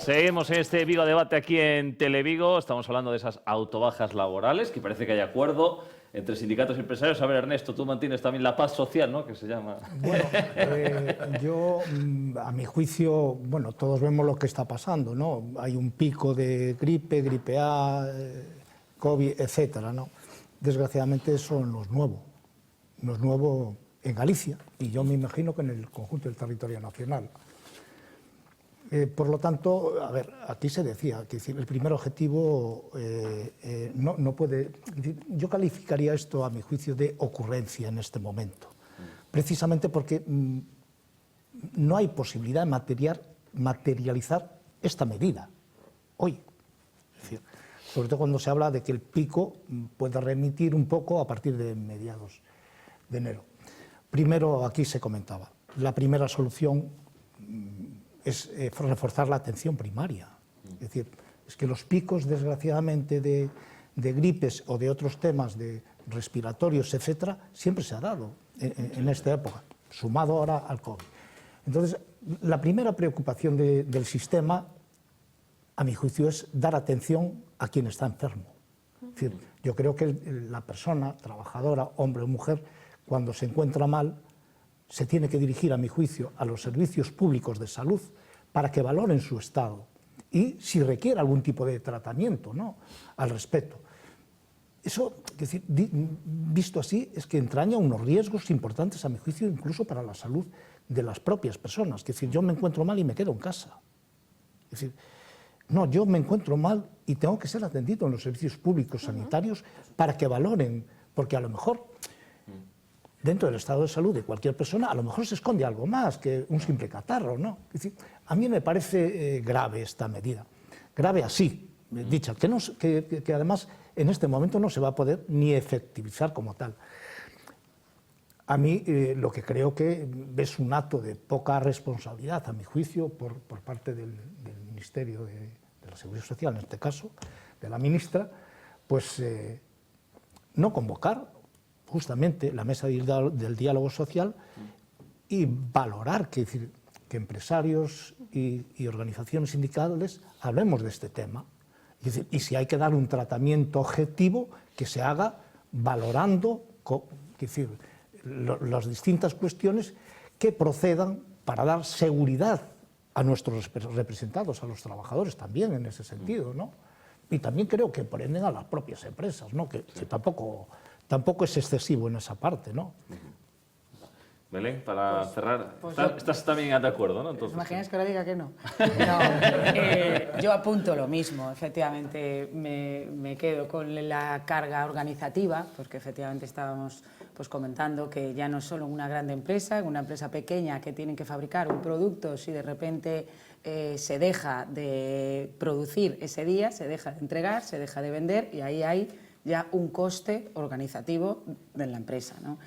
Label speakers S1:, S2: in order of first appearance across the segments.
S1: Seguimos en este Vigo Debate aquí en Televigo. Estamos hablando de esas autobajas laborales, que parece que hay acuerdo entre sindicatos y empresarios. A ver, Ernesto, tú mantienes también la paz social, ¿no?, que se llama.
S2: Bueno, yo, a mi juicio, bueno, todos vemos lo que está pasando, ¿no? Hay un pico de gripe, gripe A, COVID, etcétera, ¿no? Desgraciadamente eso no es nuevo. No es nuevo en Galicia y yo me imagino que en el conjunto del territorio nacional. Por lo tanto, a ver, aquí se decía que el primer objetivo no puede... Yo calificaría esto, a mi juicio, de ocurrencia en este momento, precisamente porque no hay posibilidad de materializar esta medida hoy. Es decir, sobre todo cuando se habla de que el pico puede remitir un poco a partir de mediados de enero. Primero, aquí se comentaba, la primera solución es reforzar la atención primaria. Es decir, es que los picos, desgraciadamente, de gripes o de otros temas de respiratorios, etcétera, siempre se ha dado en esta época, sumado ahora al COVID. Entonces, la primera preocupación del sistema, a mi juicio, es dar atención a quien está enfermo. Es decir, yo creo que la persona, trabajadora, hombre o mujer, cuando se encuentra mal, se tiene que dirigir, a mi juicio, a los servicios públicos de salud para que valoren su estado y si requiere algún tipo de tratamiento, ¿no?, al respecto. Eso, es decir, visto así, es que entraña unos riesgos importantes, a mi juicio, incluso para la salud de las propias personas. Es decir, yo me encuentro mal y me quedo en casa. Es decir, no, yo me encuentro mal y tengo que ser atendido en los servicios públicos sanitarios para que valoren, porque a lo mejor dentro del estado de salud de cualquier persona, a lo mejor se esconde algo más que un simple catarro, ¿no? Es decir, a mí me parece grave esta medida, grave así, dicha, que además en este momento no se va a poder ni efectivizar como tal. A mí lo que creo que es un acto de poca responsabilidad, a mi juicio, por parte del Ministerio de la Seguridad Social, en este caso, de la ministra, pues no convocar justamente la mesa del diálogo social y valorar que empresarios y organizaciones sindicales hablemos de este tema. Y si hay que dar un tratamiento objetivo, que se haga valorando las distintas cuestiones que procedan para dar seguridad a nuestros representados, a los trabajadores también en ese sentido, ¿no? Y también creo que por ende a las propias empresas, ¿no?, que tampoco es excesivo en esa parte, ¿no?
S1: Belén, para cerrar, estás también de acuerdo, ¿no? Entonces,
S3: ¿Imagináis que ahora diga que no? No, yo apunto lo mismo, efectivamente me quedo con la carga organizativa, porque efectivamente estábamos pues comentando que ya no es solo una gran empresa, una empresa pequeña que tienen que fabricar un producto, si de repente se deja de producir ese día, se deja de entregar, se deja de vender y ahí hay ya un coste organizativo de la empresa, ¿no?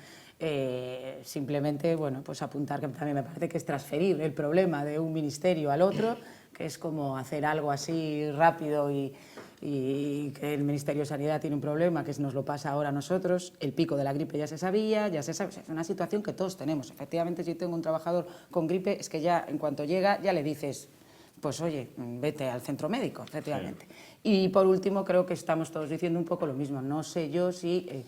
S3: Simplemente, bueno, pues apuntar que también me parece que es transferir el problema de un ministerio al otro, que es como hacer algo así rápido y que el Ministerio de Sanidad tiene un problema, que nos lo pasa ahora a nosotros, el pico de la gripe ya se sabía, es una situación que todos tenemos. Efectivamente, si tengo un trabajador con gripe, es que ya en cuanto llega, ya le dices, pues oye, vete al centro médico, efectivamente. Sí. Y por último, creo que estamos todos diciendo un poco lo mismo. No sé yo si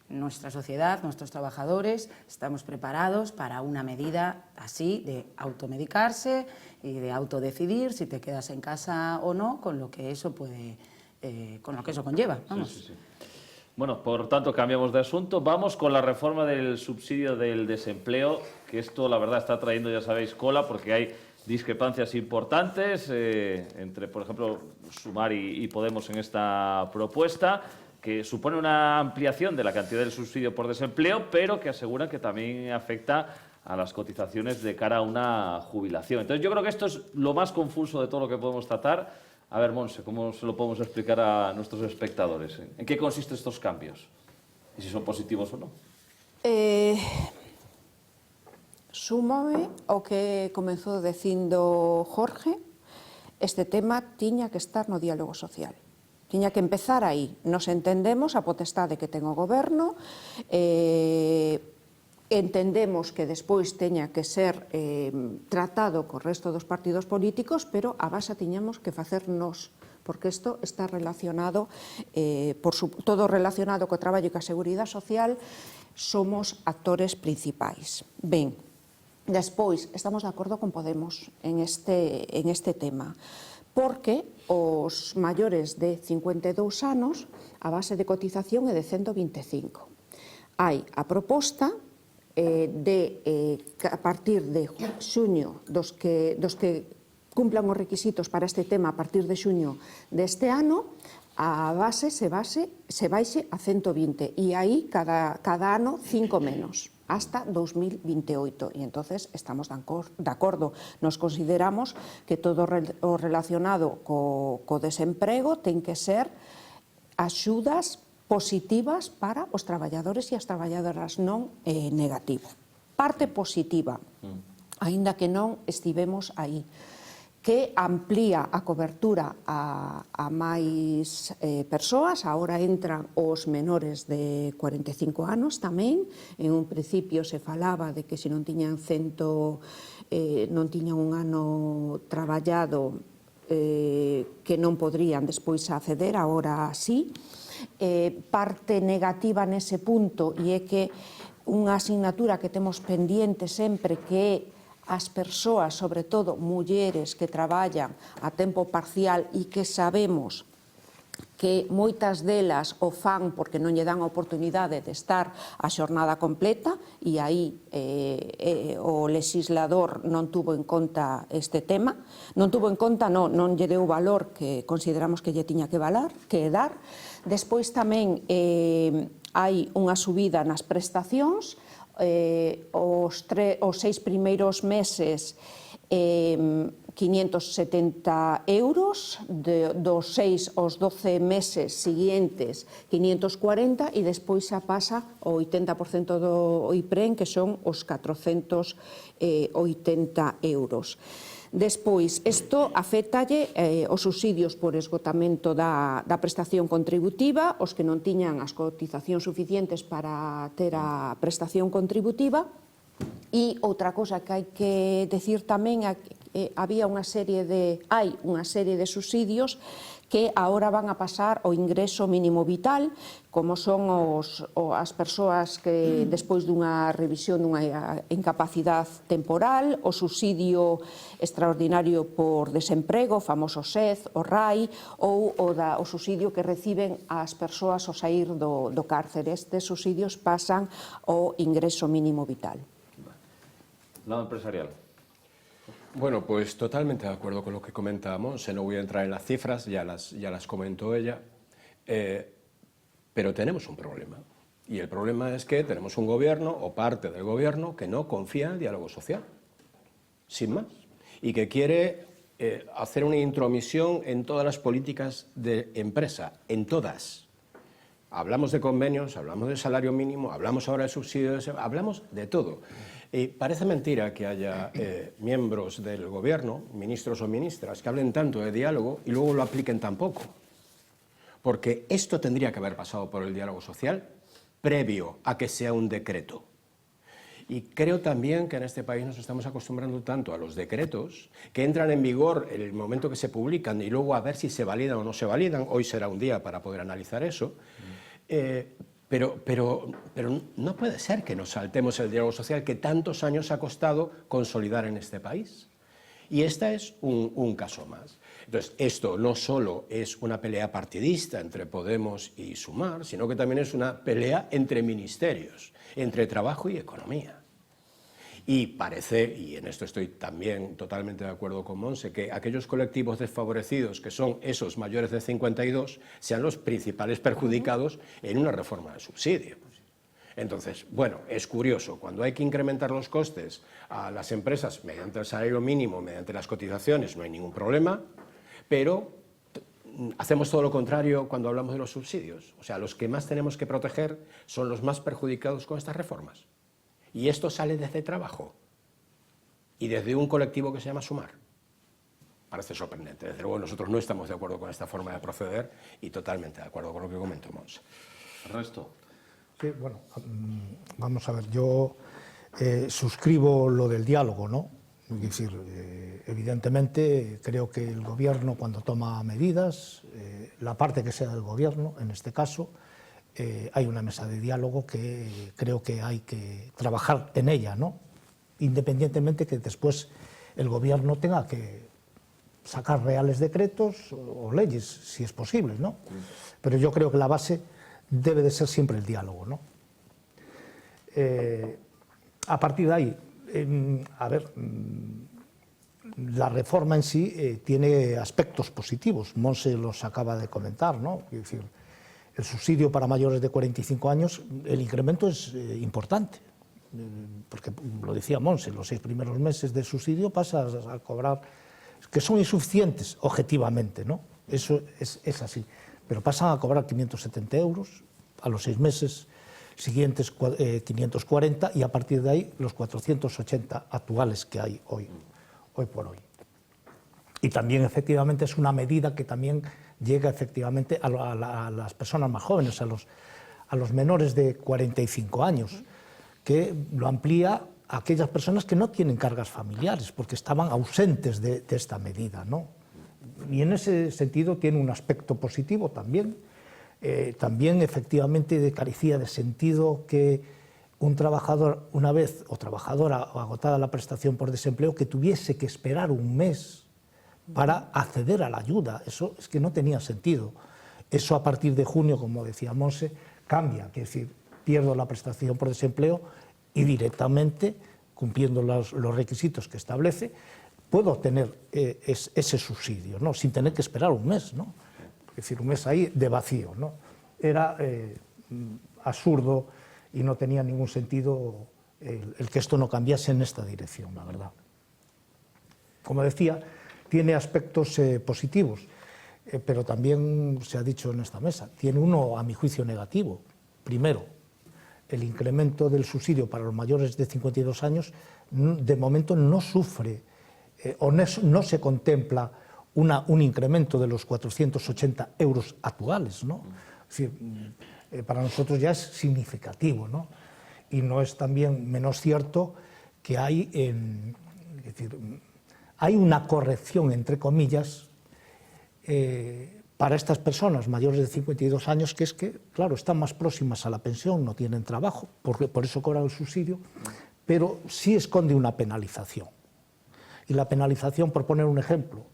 S3: nuestra sociedad, nuestros trabajadores, estamos preparados para una medida así de automedicarse y de autodecidir si te quedas en casa o no, con lo que eso puede, con lo que eso conlleva. Vamos.
S1: Sí. Bueno, por tanto, cambiamos de asunto. Vamos con la reforma del subsidio del desempleo, que esto, la verdad, está trayendo, ya sabéis, cola, porque hay discrepancias importantes entre, por ejemplo, Sumar y Podemos en esta propuesta, que supone una ampliación de la cantidad del subsidio por desempleo, pero que aseguran que también afecta a las cotizaciones de cara a una jubilación. Entonces, yo creo que esto es lo más confuso de todo lo que podemos tratar. A ver, Monse, ¿cómo se lo podemos explicar a nuestros espectadores? ¿En qué consisten estos cambios? ¿Y si son positivos o no?
S4: Súmame ao que comezou dicindo Jorge, este tema tiña que estar no diálogo social. Tiña que empezar aí. Nos entendemos a potestade que ten o goberno, entendemos que despois teña que ser tratado co resto dos partidos políticos, pero a base tiñamos que facer nós, porque isto está relacionado, todo relacionado co traballo e coa seguridade social, somos actores principais. Ben, despois, estamos de acordo con Podemos en este tema, porque os maiores de 52 anos, a base de cotización é de 125. Hai a proposta a partir de xuño, dos que cumplan os requisitos para este tema a partir de xuño deste ano, a base se baixe a 120 e aí cada ano 5 menos, hasta 2028. E entonces estamos de acordo. Nos consideramos que todo o relacionado co desemprego ten que ser axudas positivas para os traballadores e as traballadoras, non negativo. Parte positiva, aínda que non estivemos aí, que amplía a cobertura a máis persoas, agora entran os menores de 45 anos tamén. En un principio se falaba de que se non tiñan un ano traballado que non podrían despois acceder, agora sí. Parte negativa nese punto e é que unha asignatura que temos pendiente sempre, que é as persoas, sobre todo mulleres que traballan a tempo parcial e que sabemos que moitas delas o fan porque non lle dan a oportunidade de estar a xornada completa, e aí o legislador non tuvo en conta este tema, non lle deu valor que consideramos que lle tiña que dar. Despois tamén hai unha subida nas prestacións, os 6 primeiros meses 570 euros, dos 6 aos 12 meses siguientes 540, e despois xa pasa o 80% do IPREN, que son os 480 euros. Despois, isto afectalle os subsidios por esgotamento da prestación contributiva, os que non tiñan as cotizacións suficientes para ter a prestación contributiva. E outra cosa que hai que decir tamén é que hai unha serie de subsidios que agora van a pasar ao ingreso mínimo vital, como son as persoas que despois dunha revisión dunha incapacidade temporal, o subsidio extraordinario por desemprego, o famoso SED, o RAI, ou o subsidio que reciben as persoas ao saír do cárcere. Estes subsidios pasan ao ingreso mínimo vital.
S1: Lado empresarial.
S5: Bueno, pues totalmente de acuerdo con lo que comentábamos. No voy a entrar en las cifras, ya las comentó ella, pero tenemos un problema. Y el problema es que tenemos un gobierno, o parte del gobierno, que no confía en el diálogo social, sin más, y que quiere hacer una intromisión en todas las políticas de empresa, en todas. Hablamos de convenios, hablamos de salario mínimo, hablamos ahora de subsidios, hablamos de todo. Y parece mentira que haya miembros del gobierno, ministros o ministras, que hablen tanto de diálogo y luego lo apliquen tan poco. Porque esto tendría que haber pasado por el diálogo social previo a que sea un decreto. Y creo también que en este país nos estamos acostumbrando tanto a los decretos que entran en vigor en el momento que se publican y luego a ver si se validan o no se validan. Hoy será un día para poder analizar eso. Pero no puede ser que nos saltemos el diálogo social que tantos años ha costado consolidar en este país. Y este es un caso más. Entonces, esto no solo es una pelea partidista entre Podemos y Sumar, sino que también es una pelea entre ministerios, entre trabajo y economía. Y parece, y en esto estoy también totalmente de acuerdo con Monse, que aquellos colectivos desfavorecidos, que son esos mayores de 52, sean los principales perjudicados en una reforma de subsidio. Entonces, bueno, es curioso, cuando hay que incrementar los costes a las empresas mediante el salario mínimo, mediante las cotizaciones, no hay ningún problema, pero hacemos todo lo contrario cuando hablamos de los subsidios. O sea, los que más tenemos que proteger son los más perjudicados con estas reformas. Y esto sale desde trabajo y desde un colectivo que se llama Sumar. Parece sorprendente. Desde luego nosotros no estamos de acuerdo con esta forma de proceder y totalmente de acuerdo con lo que comentó Monse.
S1: ¿El resto?
S2: Sí, bueno, vamos a ver, yo Suscribo lo del diálogo, ¿no? Es decir, evidentemente creo que el gobierno cuando toma medidas, la parte que sea del gobierno, en este caso, hay una mesa de diálogo que creo que hay que trabajar en ella, ¿no? Independientemente que después el gobierno tenga que sacar reales decretos o leyes, si es posible, ¿no? Pero yo creo que la base debe de ser siempre el diálogo, ¿no? A partir de ahí, la reforma en sí tiene aspectos positivos. Monse los acaba de comentar, ¿no? Es decir, el subsidio para mayores de 45 años, el incremento es importante, porque lo decía Monse, los 6 primeros meses de subsidio pasas a cobrar, que son insuficientes objetivamente, ¿no? Eso es así, pero pasan a cobrar 570 euros, a los 6 meses siguientes 540 y a partir de ahí los 480 actuales que hay hoy por hoy. Y también efectivamente es una medida que también llega efectivamente a las personas más jóvenes, a los menores de 45 años, que lo amplía a aquellas personas que no tienen cargas familiares, porque estaban ausentes de esta medida, ¿no? Y en ese sentido tiene un aspecto positivo también. También efectivamente carecía de sentido que un trabajador, una vez o trabajadora agotada la prestación por desempleo, que tuviese que esperar un mes para acceder a la ayuda. Eso es que no tenía sentido. Eso a partir de junio, como decía Monse, cambia, es decir, pierdo la prestación por desempleo y directamente, cumpliendo los requisitos que establece, puedo obtener ese subsidio, ¿no? Sin tener que esperar un mes, ¿no? Es decir, un mes ahí de vacío, ¿no? Era absurdo y no tenía ningún sentido el que esto no cambiase en esta dirección, la verdad. Como decía, tiene aspectos positivos, pero también se ha dicho en esta mesa, tiene uno, a mi juicio, negativo. Primero, el incremento del subsidio para los mayores de 52 años de momento no sufre o no se contempla un incremento de los 480 euros actuales, ¿no? Es decir, para nosotros ya es significativo, ¿no? Y no es también menos cierto que hay, es decir, hay una corrección, entre comillas, para estas personas mayores de 52 años, que es que, claro, están más próximas a la pensión, no tienen trabajo, por eso cobran el subsidio, pero sí esconde una penalización. Y la penalización, por poner un ejemplo,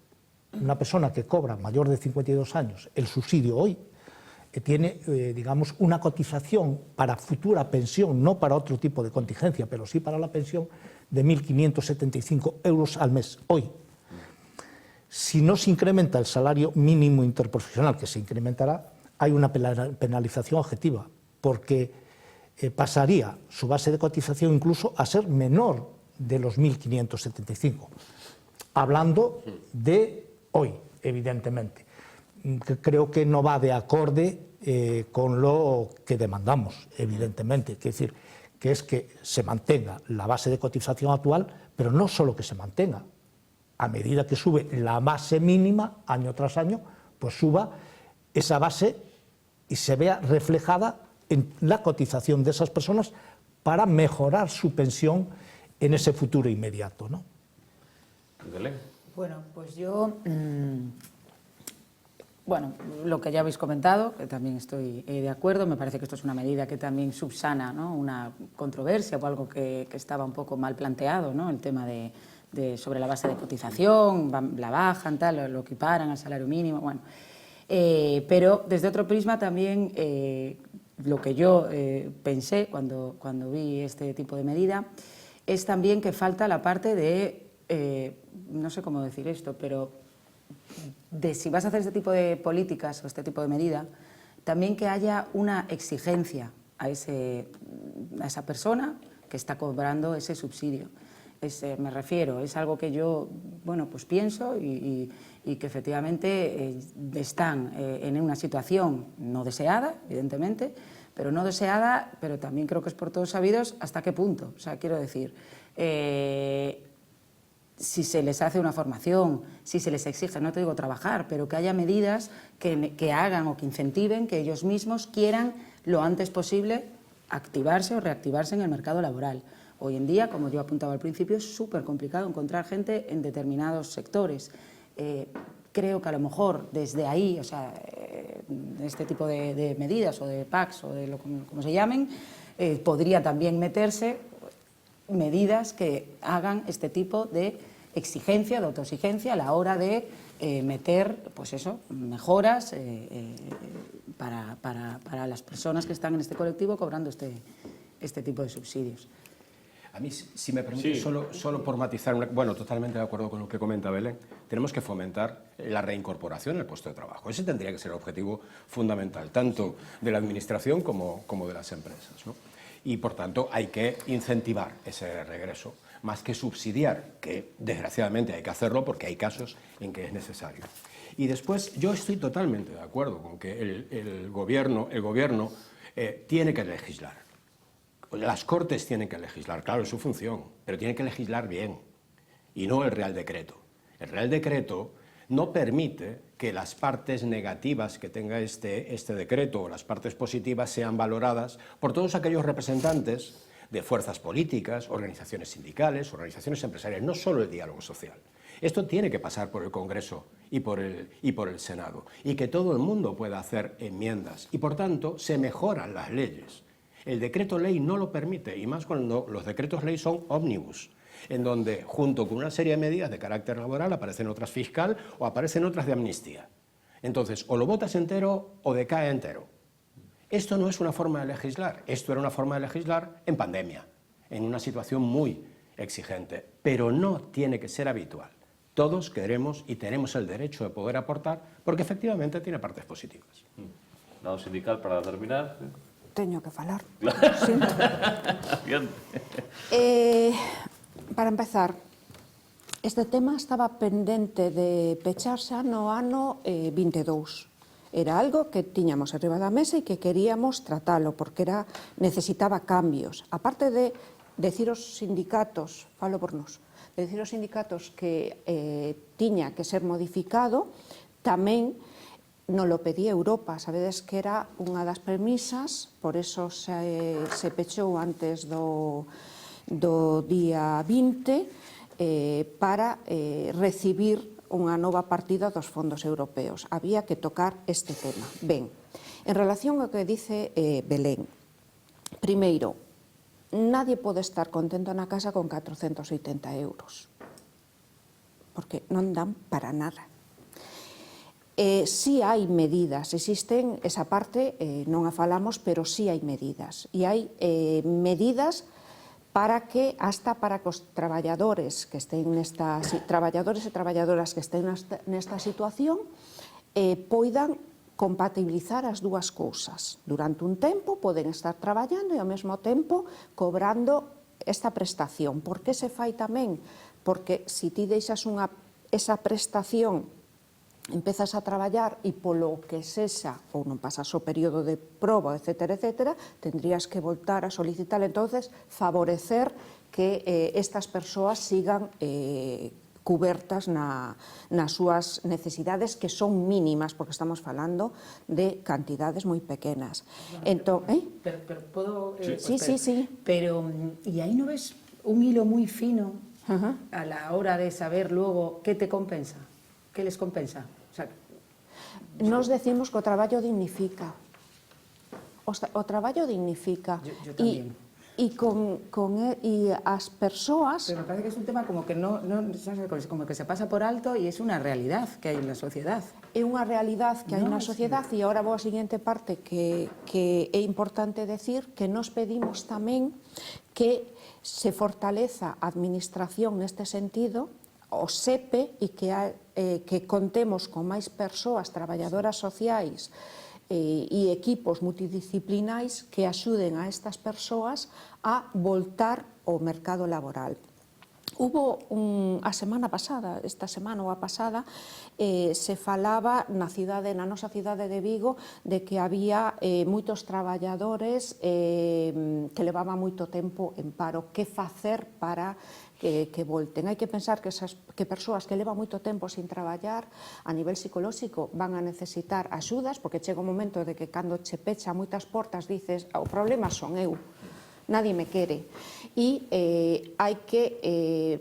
S2: una persona que cobra mayor de 52 años el subsidio hoy, tiene, digamos, una cotización para futura pensión, no para otro tipo de contingencia, pero sí para la pensión, de 1.575 euros al mes, hoy. Si no se incrementa el salario mínimo interprofesional, que se incrementará, hay una penalización objetiva, porque pasaría su base de cotización incluso a ser menor de los 1.575, hablando de hoy, evidentemente. Creo que no va de acorde con lo que demandamos, evidentemente, es decir, que es que se mantenga la base de cotización actual, pero no solo que se mantenga, a medida que sube la base mínima, año tras año, pues suba esa base y se vea reflejada en la cotización de esas personas para mejorar su pensión en ese futuro inmediato, ¿no?
S3: Bueno, pues yo, bueno, lo que ya habéis comentado, que también estoy de acuerdo, me parece que esto es una medida que también subsana, ¿no?, una controversia o algo que estaba un poco mal planteado, ¿no?, el tema sobre la base de cotización, la bajan, tal, lo equiparan al salario mínimo, bueno. Pero desde otro prisma también lo que yo pensé cuando vi este tipo de medida es también que falta la parte de, no sé cómo decir esto, pero de si vas a hacer este tipo de políticas o este tipo de medida, también que haya una exigencia a esa persona que está cobrando ese subsidio. Me refiero, es algo que yo, bueno, pues pienso y que efectivamente están en una situación no deseada, evidentemente, pero no deseada, pero también creo que es por todos sabidos hasta qué punto. O sea, quiero decir, si se les hace una formación, si se les exige, no te digo trabajar, pero que haya medidas que hagan o que incentiven que ellos mismos quieran lo antes posible activarse o reactivarse en el mercado laboral. hoy en día, como yo apuntaba al principio, es súper complicado encontrar gente en determinados sectores. Creo que a lo mejor desde ahí, o sea, este tipo de medidas o de PACs o de como se llamen, podría también meterse medidas que hagan este tipo de exigencia, de autoexigencia a la hora de meter, pues eso, mejoras para las personas que están en este colectivo cobrando este tipo de subsidios.
S5: A mí, si me permite, solo por matizar, bueno, totalmente de acuerdo con lo que comenta Belén, tenemos que fomentar la reincorporación al puesto de trabajo. Ese tendría que ser el objetivo fundamental, tanto de la administración como de las empresas, ¿no? Y, por tanto, hay que incentivar ese regreso, más que subsidiar, que desgraciadamente hay que hacerlo porque hay casos en que es necesario. Y después, yo estoy totalmente de acuerdo con que el gobierno tiene que legislar. Las Cortes tienen que legislar, claro, es su función, pero tienen que legislar bien, y no el Real Decreto. El Real Decreto no permite que las partes negativas que tenga este decreto o las partes positivas sean valoradas por todos aquellos representantes de fuerzas políticas, organizaciones sindicales, organizaciones empresariales, no solo el diálogo social. Esto tiene que pasar por el Congreso y por el Senado, y que todo el mundo pueda hacer enmiendas, y por tanto se mejoran las leyes. El decreto ley no lo permite, y más cuando los decretos ley son ómnibus, en donde junto con una serie de medidas de carácter laboral aparecen otras fiscal o aparecen otras de amnistía. Entonces, o lo votas entero o decae entero. Esto no es una forma de legislar, esto era una forma de legislar en pandemia, en una situación muy exigente, pero no tiene que ser habitual. Todos queremos y tenemos el derecho de poder aportar, porque efectivamente tiene partes positivas.
S1: Lado sindical, para terminar.
S4: Teño que falar. Sí.
S1: Bien.
S4: Para empezar, este tema estaba pendente de pecharse no ano 22. Era algo que tiñamos arriba da mesa e que queríamos tratalo, porque necesitaba cambios. Aparte de decir aos sindicatos, falo por nos, de decir aos sindicatos que tiña que ser modificado, tamén non lo pedía Europa. Sabedes que era unha das premisas, por eso se pechou antes do día 20 para recibir unha nova partida dos fondos europeos. Había que tocar este tema. Ben, en relación ao que dice Belén, primeiro, nadie pode estar contento na casa con 480 euros, porque non dan para nada. Sí hai medidas, existen esa parte, non a falamos, pero sí hai medidas. E hai medidas para que, hasta para que os traballadores que estén traballadores e traballadoras que estén nesta situación poidan compatibilizar as dúas cousas. Durante un tempo poden estar traballando e ao mesmo tempo cobrando esta prestación. Por que se fai tamén? Porque se ti deixas esa prestación, empezas a traballar e polo que sexa, ou non pasas o período de proba, etcétera, etcétera, tendrías que voltar a solicitar, entonces favorecer que estas persoas sigan cubertas nas súas necesidades, que son mínimas, porque estamos falando de cantidades moi pequenas. Entón,
S3: Pero podo...
S4: Sí.
S3: Pero, e aí non ves un hilo moi fino a la hora de saber luego qué te compensa? ¿Qué les compensa? O sea,
S4: nos decimos que o traballo dignifica. O traballo dignifica.
S3: Yo tamén.
S4: E as persoas...
S3: Pero me parece que es un tema como que como que se pasa por alto y es una realidad que hay en la sociedad.
S4: É unha realidad que hai na sociedade e agora vou á seguinte parte que é importante decir que nos pedimos tamén que se fortaleza a administración neste sentido, o SEPE, e que contemos con máis persoas traballadoras sociais e equipos multidisciplinais que axuden a estas persoas a voltar ao mercado laboral. Hubo a semana pasada, esta semana ou a pasada, se falaba na nosa cidade de Vigo de que había moitos traballadores que levaban moito tempo en paro. Que facer para que volten? Hai que pensar que persoas que levan moito tempo sin traballar a nivel psicolóxico van a necesitar axudas, porque chega un momento de que cando che pecha moitas portas dices o problema son eu, nadie me quere. e hai que,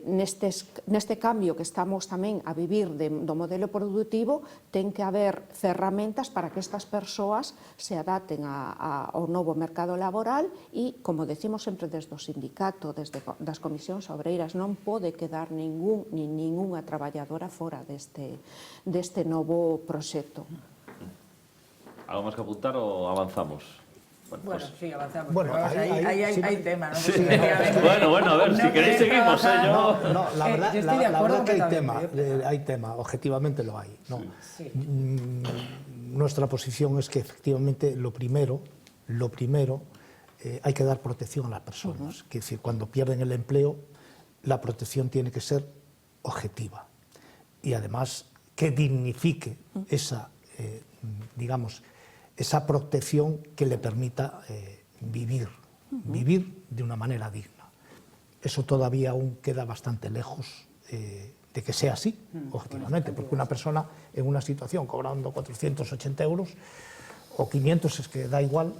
S4: neste cambio que estamos tamén a vivir do modelo productivo, ten que haber ferramentas para que estas persoas se adapten ao novo mercado laboral e, como decimos sempre desde o sindicato, desde das comisións obreiras, non pode quedar ningunha traballadora fora deste novo proxecto.
S1: ¿Algo más que apuntar o avanzamos?
S3: Bueno, sí, avanzamos.
S2: Bueno,
S3: Pero vamos,
S2: ahí
S3: hay tema, ¿no?
S2: Sí.
S1: Bueno, a ver, si queréis seguimos, yo...
S2: No, la verdad,
S3: yo estoy de
S2: la
S3: acuerdo
S2: verdad que hay
S3: completamente.
S2: hay tema, objetivamente lo hay. ¿no?
S3: Sí.
S2: Nuestra posición es que efectivamente lo primero hay que dar protección a las personas. Es decir, cuando pierden el empleo, la protección tiene que ser objetiva y además que dignifique esa, digamos, esa protección que le permita vivir de una manera digna. Eso todavía aún queda bastante lejos de que sea así, objetivamente, porque una persona en una situación cobrando 480 euros o 500, es que da igual,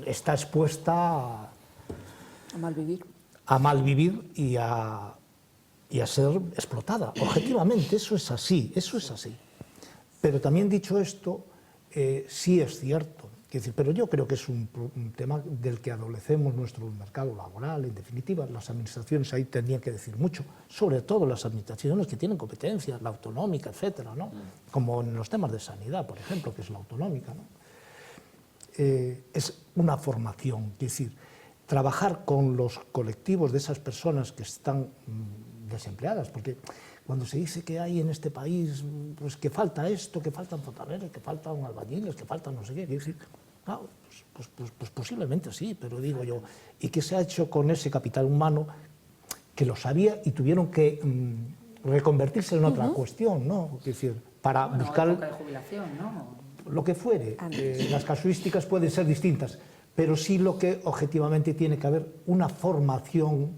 S2: está expuesta
S4: A malvivir.
S2: a malvivir y a ser explotada. Objetivamente, eso es así. Pero también dicho esto, sí es cierto, pero yo creo que es un tema del que adolecemos nuestro mercado laboral, en definitiva. Las administraciones ahí tendrían que decir mucho, sobre todo las administraciones que tienen competencias, la autonómica, etcétera, ¿no? Como en los temas de sanidad, por ejemplo, que es la autonómica, ¿no? Es una formación, es decir, trabajar con los colectivos de esas personas que están desempleadas, porque cuando se dice que hay en este país, pues que falta esto, que faltan fontaneros, que faltan albañiles, que faltan no sé qué, decir, claro, pues posiblemente sí, pero digo yo, ¿y qué se ha hecho con ese capital humano que lo sabía y tuvieron que reconvertirse en otra cuestión, ¿no? Es decir, para buscar
S3: época de jubilación, ¿no?
S2: lo que fuere, las casuísticas pueden ser distintas, pero sí lo que objetivamente tiene que haber una formación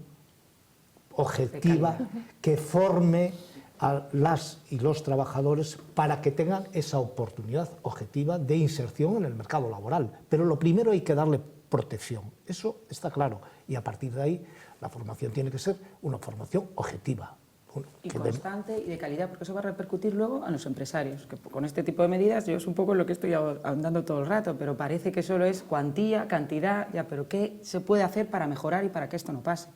S2: objetiva que forme a las y los trabajadores para que tengan esa oportunidad objetiva de inserción en el mercado laboral. Pero lo primero hay que darle protección, eso está claro, y a partir de ahí la formación tiene que ser una formación objetiva.
S3: Y constante y de calidad, porque eso va a repercutir luego a los empresarios, que con este tipo de medidas yo es un poco lo que estoy ahondando todo el rato, pero parece que solo es cuantía, cantidad, ya, pero ¿qué se puede hacer para mejorar y para que esto no pase?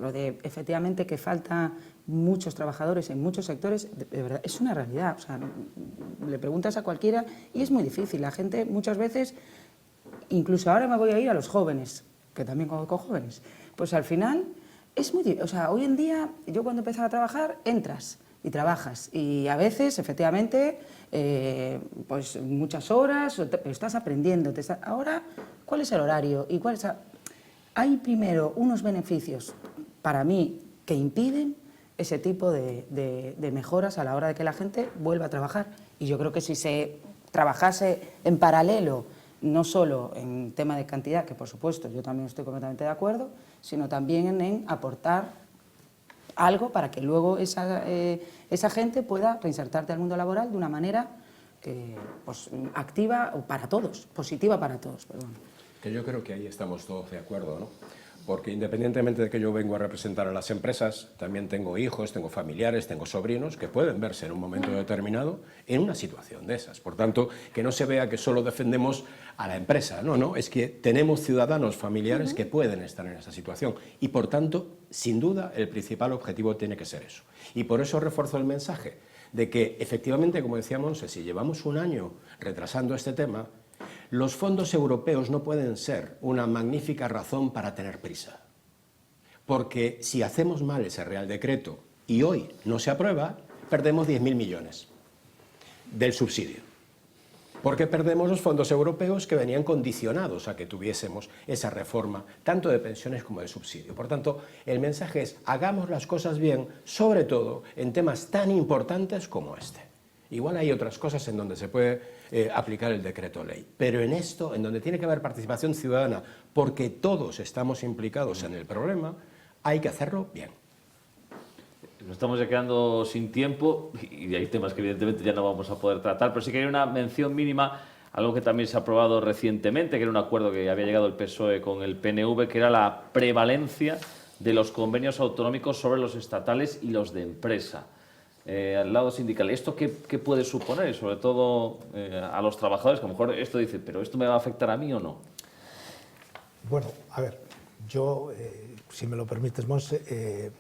S3: Lo de efectivamente que falta muchos trabajadores en muchos sectores, de verdad, es una realidad. O sea, le preguntas a cualquiera y es muy difícil. La gente muchas veces, incluso ahora me voy a ir a los jóvenes, que también conozco jóvenes, pues al final es muy difícil. O sea, hoy en día, yo cuando empezaba a trabajar, entras y trabajas y a veces, efectivamente, pues muchas horas, pero estás aprendiendo. Ahora, ¿cuál es el horario? ¿Y cuál es Hay primero unos beneficios para mí que impiden ese tipo de mejoras a la hora de que la gente vuelva a trabajar. Y yo creo que si se trabajase en paralelo, no solo en tema de cantidad, que por supuesto yo también estoy completamente de acuerdo, sino también en aportar algo para que luego esa gente pueda reinsertarse al mundo laboral de una manera pues, activa o para todos, positiva para todos, perdón.
S5: Que yo creo que ahí estamos todos de acuerdo, ¿no? Porque independientemente de que yo vengo a representar a las empresas, también tengo hijos, tengo familiares, tengo sobrinos que pueden verse en un momento determinado en una situación de esas. Por tanto, que no se vea que solo defendemos a la empresa, no, es que tenemos ciudadanos familiares que pueden estar en esa situación y, por tanto, sin duda, el principal objetivo tiene que ser eso. Y por eso refuerzo el mensaje de que, efectivamente, como decía Monse, si llevamos un año retrasando este tema, los fondos europeos no pueden ser una magnífica razón para tener prisa. Porque si hacemos mal ese Real Decreto y hoy no se aprueba, perdemos 10.000 millones del subsidio. Porque perdemos los fondos europeos que venían condicionados a que tuviésemos esa reforma, tanto de pensiones como de subsidio. Por tanto, el mensaje es, hagamos las cosas bien, sobre todo en temas tan importantes como este. Igual hay otras cosas en donde se puede aplicar el decreto ley, pero en esto, en donde tiene que haber participación ciudadana, porque todos estamos implicados en el problema, hay que hacerlo bien.
S1: Nos estamos ya quedando sin tiempo y hay temas que evidentemente ya no vamos a poder tratar, pero sí que hay una mención mínima algo que también se ha aprobado recientemente, que era un acuerdo que había llegado el PSOE con el PNV, que era la prevalencia de los convenios autonómicos sobre los estatales y los de empresa. Al lado sindical, ¿esto qué puede suponer? Sobre todo a los trabajadores, que a lo mejor esto dice, ¿pero esto me va a afectar a mí o no?
S2: Bueno, a ver, yo, si me lo permites, Monse,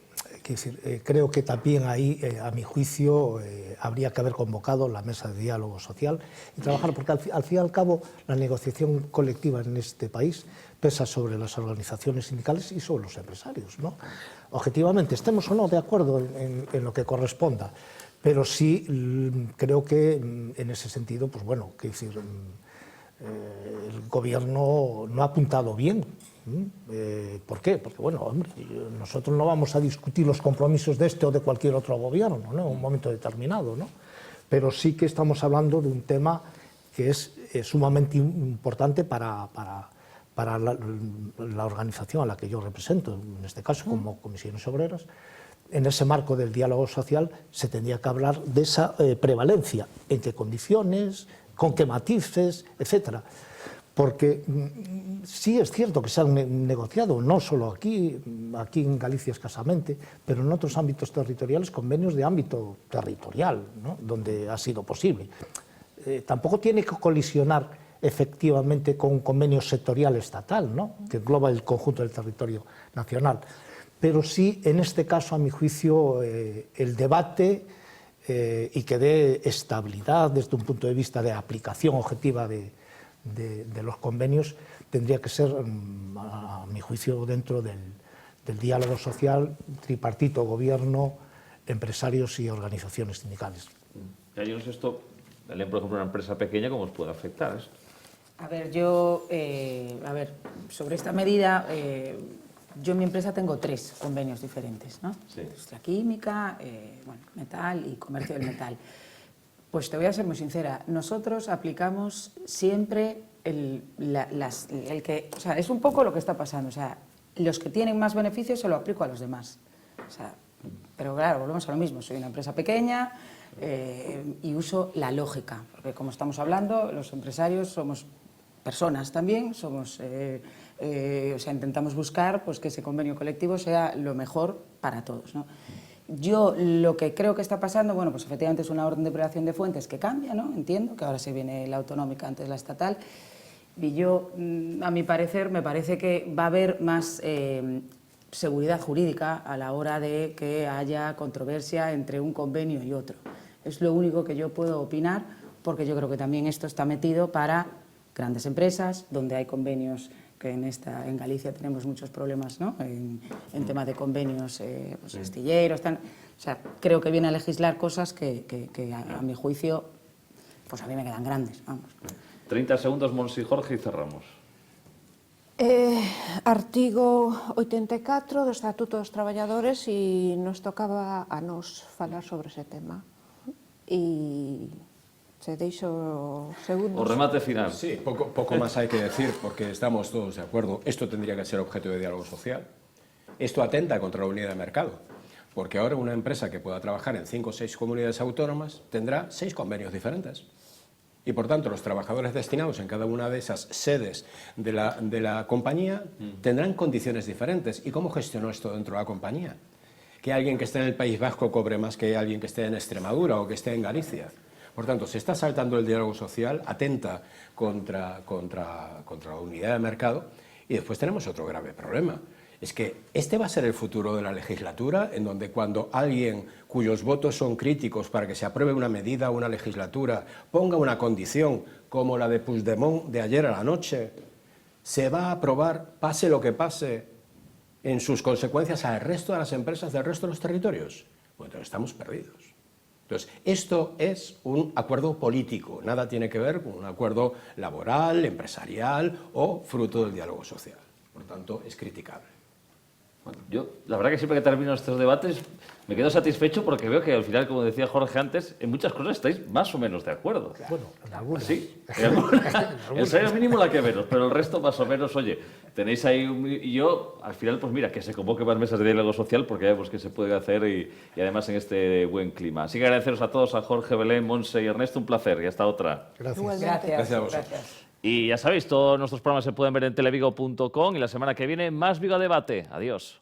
S2: creo que también ahí, a mi juicio, habría que haber convocado la mesa de diálogo social y trabajar, porque al fin y al cabo la negociación colectiva en este país pesa sobre las organizaciones sindicales y sobre los empresarios, ¿no? Objetivamente, estemos o no de acuerdo en lo que corresponda, pero sí creo que en ese sentido, pues bueno, que decir, el gobierno no ha apuntado bien. ¿Por qué? Porque, bueno, hombre, nosotros no vamos a discutir los compromisos de este o de cualquier otro gobierno, ¿no?, en un momento determinado, ¿no? Pero sí que estamos hablando de un tema que es sumamente importante para la organización a la que yo represento, en este caso como Comisiones Obreras. En ese marco del diálogo social se tendría que hablar de esa prevalencia, en qué condiciones, con qué matices, etcétera. Porque sí es cierto que se han negociado, no solo aquí en Galicia escasamente, pero en otros ámbitos territoriales, convenios de ámbito territorial, ¿no?, donde ha sido posible. Tampoco tiene que colisionar efectivamente con un convenio sectorial estatal, ¿no?, que engloba el conjunto del territorio nacional. Pero sí, en este caso, a mi juicio, el debate y que dé estabilidad desde un punto de vista de aplicación objetiva de los convenios tendría que ser, a mi juicio, dentro del diálogo social tripartito, gobierno, empresarios y organizaciones sindicales.
S1: Ya, yo no sé esto, por ejemplo, una empresa pequeña, ¿cómo os puede afectar esto?
S3: A ver, yo, sobre esta medida, yo en mi empresa tengo 3 convenios diferentes, ¿no?
S1: Sí.
S3: Industria química, bueno, metal y comercio del metal. Pues te voy a ser muy sincera, nosotros aplicamos siempre o sea, es un poco lo que está pasando, o sea, los que tienen más beneficios se lo aplico a los demás. O sea, pero claro, volvemos a lo mismo, soy una empresa pequeña y uso la lógica, porque como estamos hablando, los empresarios somos personas también, somos, o sea, intentamos buscar pues, que ese convenio colectivo sea lo mejor para todos, ¿no? Yo lo que creo que está pasando, bueno, pues efectivamente es una orden de privación de fuentes que cambia, ¿no? Entiendo que ahora se viene la autonómica antes la estatal, y yo, a mi parecer, me parece que va a haber más seguridad jurídica a la hora de que haya controversia entre un convenio y otro. Es lo único que yo puedo opinar, porque yo creo que también esto está metido para grandes empresas, donde hay convenios que en Galicia tenemos muchos problemas, ¿no?, en tema de convenios pues, astilleros, o sea, creo que viene a legislar cosas que a mi juicio, pues a mí me quedan grandes, vamos.
S1: 30 segundos, Monsi Jorge, y cerramos.
S4: Artigo 84 do Estatuto dos Traballadores e nos tocaba a nos falar sobre ese tema. E se deixo segundos.
S1: O remate final.
S5: Sí, poco más hay que decir, porque estamos todos de acuerdo. Esto tendría que ser objeto de diálogo social. Esto atenta contra la unidad de mercado, porque ahora una empresa que pueda trabajar en 5 o 6 comunidades autónomas tendrá 6 convenios diferentes. Y, por tanto, los trabajadores destinados en cada una de esas sedes de la compañía tendrán condiciones diferentes. ¿Y cómo gestionó esto dentro de la compañía? Que alguien que esté en el País Vasco cobre más que alguien que esté en Extremadura o que esté en Galicia. Por tanto, se está saltando el diálogo social, atenta contra la unidad de mercado, y después tenemos otro grave problema. Es que este va a ser el futuro de la legislatura, en donde cuando alguien cuyos votos son críticos para que se apruebe una medida o una legislatura ponga una condición como la de Puigdemont de ayer a la noche, se va a aprobar, pase lo que pase, en sus consecuencias al resto de las empresas del resto de los territorios. Bueno, entonces estamos perdidos. Entonces, esto es un acuerdo político, nada tiene que ver con un acuerdo laboral, empresarial o fruto del diálogo social. Por tanto, es criticable.
S1: Bueno, yo, la verdad que siempre que termino estos debates me quedo satisfecho porque veo que al final, como decía Jorge antes, en muchas cosas estáis más o menos de acuerdo.
S2: Bueno, en algunas.
S1: Sí, el salario mínimo la que menos, pero el resto más o menos, oye, tenéis ahí y yo, al final, pues mira, que se convoque más mesas de diálogo social porque ya vemos que se puede hacer y además en este buen clima. Así que agradeceros a todos, a Jorge, Belén, Monse y Ernesto, un placer y hasta otra.
S2: Gracias.
S3: Gracias.
S5: a vosotros.
S3: Gracias.
S1: Y ya sabéis, todos nuestros programas se pueden ver en televigo.com y la semana que viene más Vigo a Debate. Adiós.